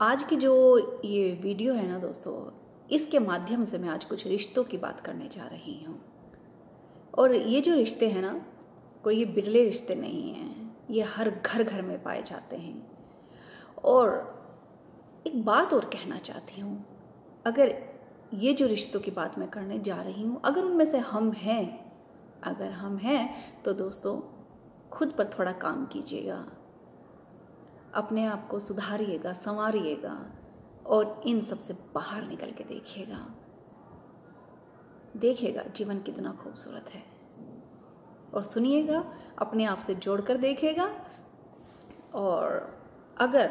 आज की जो ये वीडियो है ना दोस्तों, इसके माध्यम से मैं आज कुछ रिश्तों की बात करने जा रही हूँ। और ये जो रिश्ते हैं ना, कोई ये बिरले रिश्ते नहीं हैं, ये हर घर घर में पाए जाते हैं। और एक बात और कहना चाहती हूँ, अगर ये जो रिश्तों की बात मैं करने जा रही हूँ, अगर उनमें से अगर हम हैं तो दोस्तों खुद पर थोड़ा काम कीजिएगा, अपने आप को सुधारिएगा, संवारिएगा और इन सब से बाहर निकल के देखिएगा जीवन कितना खूबसूरत है। और सुनिएगा, अपने आप से जोड़कर देखिएगा, और अगर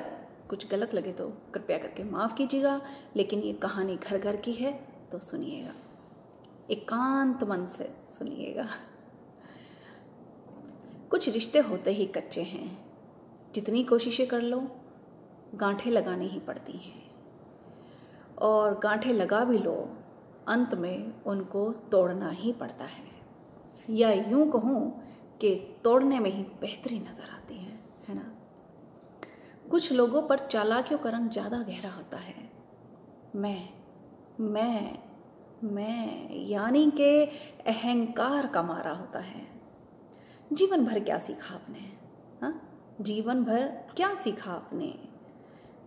कुछ गलत लगे तो कृपया करके माफ़ कीजिएगा। लेकिन ये कहानी घर घर की है तो सुनिएगा, एकांत मन से सुनिएगा। कुछ रिश्ते होते ही कच्चे हैं, जितनी कोशिशें कर लो गांठें लगानी ही पड़ती हैं, और गांठें लगा भी लो अंत में उनको तोड़ना ही पड़ता है, या यूं कहूँ कि तोड़ने में ही बेहतरी नज़र आती है ना। कुछ लोगों पर चालाकियों का रंग ज़्यादा गहरा होता है। मैं यानी कि अहंकार का मारा होता है। जीवन भर क्या सीखा आपने? हाँ, जीवन भर क्या सीखा आपने?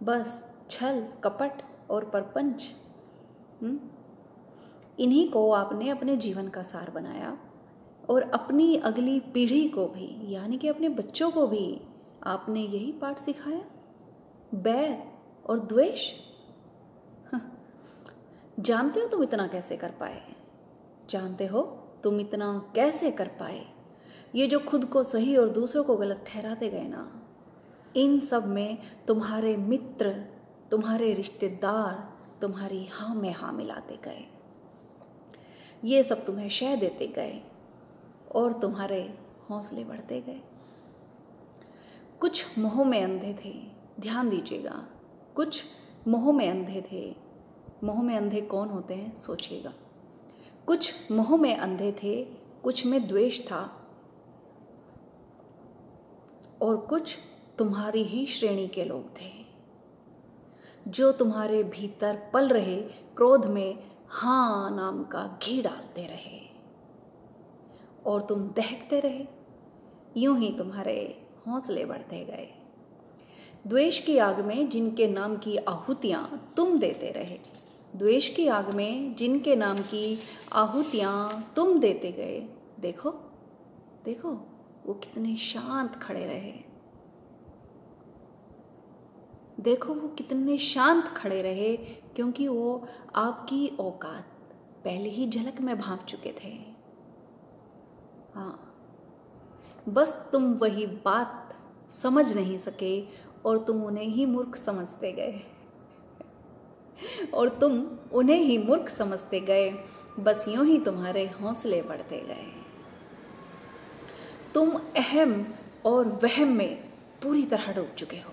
बस छल, कपट और परपंच। इन्हीं को आपने अपने जीवन का सार बनाया, और अपनी अगली पीढ़ी को भी, यानी कि अपने बच्चों को भी आपने यही पाठ सिखाया, बैर और द्वेष। जानते हो तुम इतना कैसे कर पाए? जानते हो तुम इतना कैसे कर पाए? ये जो खुद को सही और दूसरों को गलत ठहराते गए ना, इन सब में तुम्हारे मित्र, तुम्हारे रिश्तेदार तुम्हारी हाँ में हाँ मिलाते गए। ये सब तुम्हें शह देते गए और तुम्हारे हौसले बढ़ते गए। कुछ मोह में अंधे थे, ध्यान दीजिएगा, कुछ मोह में अंधे थे। मोह में अंधे कौन होते हैं सोचिएगा। कुछ मोह में अंधे थे, कुछ में द्वेष था, और कुछ तुम्हारी ही श्रेणी के लोग थे, जो तुम्हारे भीतर पल रहे क्रोध में हाँ नाम का घी डालते रहे, और तुम दहकते रहे। यूं ही तुम्हारे हौसले बढ़ते गए। द्वेष की आग में जिनके नाम की आहुतियां तुम देते रहे, द्वेष की आग में जिनके नाम की आहुतियां तुम देते गए, देखो देखो वो कितने शांत खड़े रहे। देखो वो कितने शांत खड़े रहे, क्योंकि वो आपकी औकात पहले ही झलक में भांप चुके थे। हाँ, बस तुम वही बात समझ नहीं सके, और तुम उन्हें ही मूर्ख समझते गए, और तुम उन्हें ही मूर्ख समझते गए। बस यूं ही तुम्हारे हौसले बढ़ते गए। तुम अहम और वहम में पूरी तरह डूब चुके हो।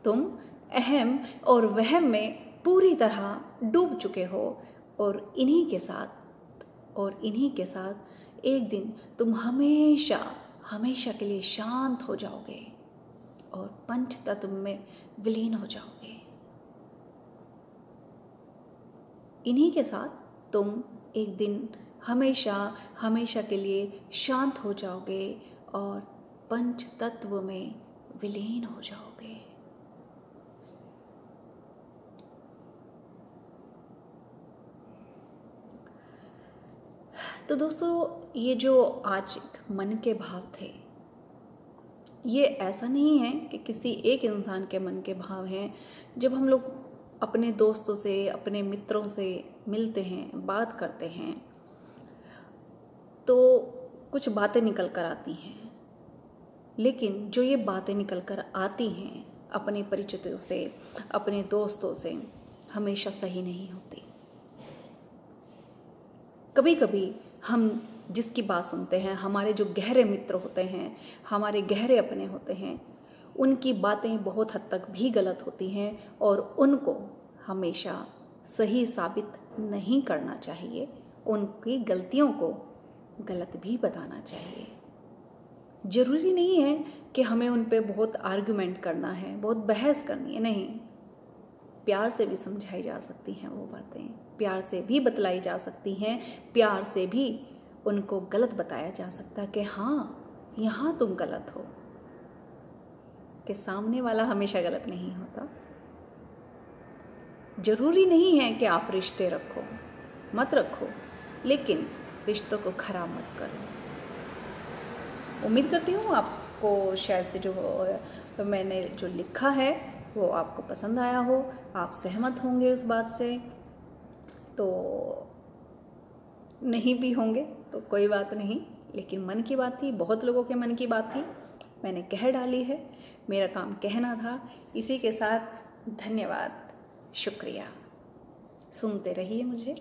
तुम अहम और वहम में पूरी तरह डूब चुके हो, और इन्हीं के साथ एक दिन तुम हमेशा हमेशा के लिए शांत हो जाओगे और पंच तत्व में विलीन हो जाओगे। इन्हीं के साथ तुम एक दिन हमेशा हमेशा के लिए शांत हो जाओगे और पंच तत्व में विलीन हो जाओगे। तो दोस्तों, ये जो आज मन के भाव थे, ये ऐसा नहीं है कि किसी एक इंसान के मन के भाव हैं। जब हम लोग अपने दोस्तों से, अपने मित्रों से मिलते हैं, बात करते हैं, तो कुछ बातें निकल कर आती हैं। लेकिन जो ये बातें निकल कर आती हैं अपने परिचितों से, अपने दोस्तों से, हमेशा सही नहीं होती। कभी कभी हम जिसकी बात सुनते हैं, हमारे जो गहरे मित्र होते हैं, हमारे गहरे अपने होते हैं, उनकी बातें बहुत हद तक भी गलत होती हैं, और उनको हमेशा सही साबित नहीं करना चाहिए। उनकी गलतियों को गलत भी बताना चाहिए। ज़रूरी नहीं है कि हमें उन पे बहुत आर्गुमेंट करना है, बहुत बहस करनी है, नहीं। प्यार से भी समझाई जा सकती हैं वो बातें, प्यार से भी बतलाई जा सकती हैं, प्यार से भी उनको गलत बताया जा सकता है कि हाँ यहाँ तुम गलत हो, कि सामने वाला हमेशा गलत नहीं होता। ज़रूरी नहीं है कि आप रिश्ते रखो, मत रखो, लेकिन रिश्तों को खराब मत करो। उम्मीद करती हूँ आपको शायद से जो मैंने जो लिखा है वो आपको पसंद आया हो, आप सहमत होंगे उस बात से। तो नहीं भी होंगे तो कोई बात नहीं, लेकिन मन की बात थी, बहुत लोगों के मन की बात थी, मैंने कह डाली है, मेरा काम कहना था। इसी के साथ धन्यवाद, शुक्रिया, सुनते रहिए मुझे।